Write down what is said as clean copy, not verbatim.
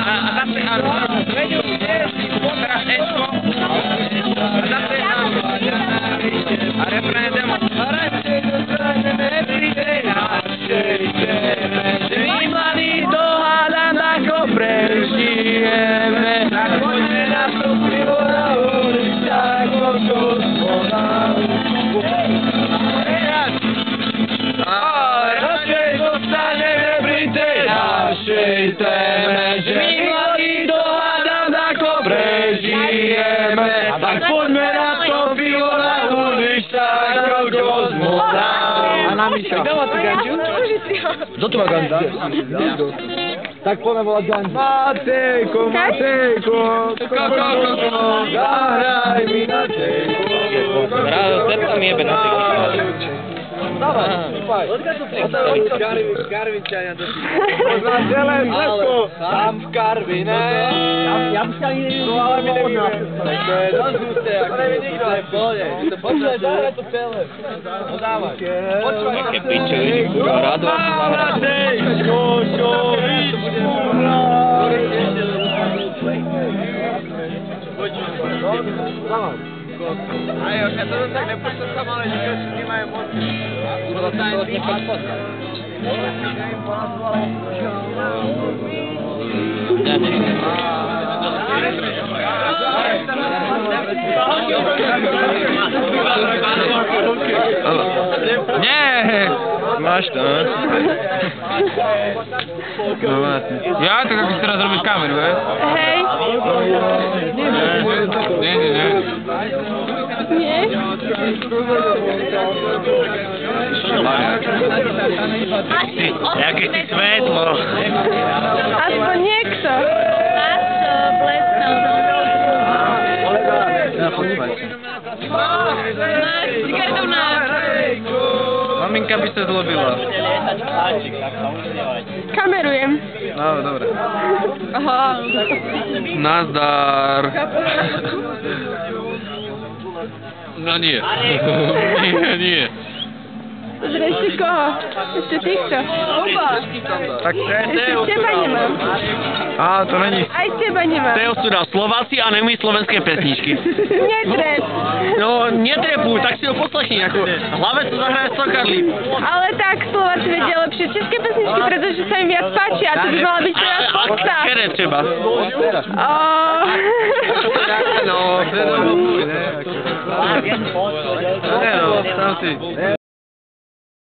zase áno. Veďu, teraz Ečko. A zase áno. A refrén demo. Radšej dostaneme pri tej našej zeme, že my mladí dohádam, ako prežijeme. Tak poďme na to pivo na ulici, ako kozmonát. Radšej dostaneme pri tej našej téme, že my mladí dohádam, ako prežijeme. Tak poďme na to pivo na ulici, ako kozmonát. A na Miša. Kto má tu ganču? Kto tu má ganču? Tak poďme volať ganču. Matejko, Matejko, zahraj mi na tejko. Rádo, srdce mi jebe na tejko. Dávaj, spaj. Karvinčania do Možná celé Slezko. Tam v Karvine. Ja by sa ani neviem. No ale my nevíme. To je dosť úste. To nevie nikto. To je v pohode. Počúvaj, zahraj to celé. No dávaj. Počúvaj. Aké piče, vidí, kurva, rádo. Matejko, čo vyšmúra. Dávaj. Aj, ja to tak nepočítam, ale že všetky majú moc. Kurva, to je nechať poslať. Nie, máš to, ne? No vlastne. Ja, tak ako si teraz robíš kameru, he? Hej. Nie. Nie? Jaké si svetlo. Aspoň niekto. Maminka by sa zlobila. Kamerujem. No, dobre. Aha. Nazdar. No nie. Nie. Ešte koho? Ešte týchto. Oba. Tak Ešte teba nemám. Á, to není. Aj teba nemám. To je ostuda. Slováci a neumí slovenské pesničky. Netrep. No, netrepuj, tak si ho poslechni. Ako, hlave sa zahraje Sokarli. Ale tak Slováci vedia lepšie české pesničky, pretože sa im viac páčia a to by mala byť teraz podsta. Kedy třeba? No, tam si.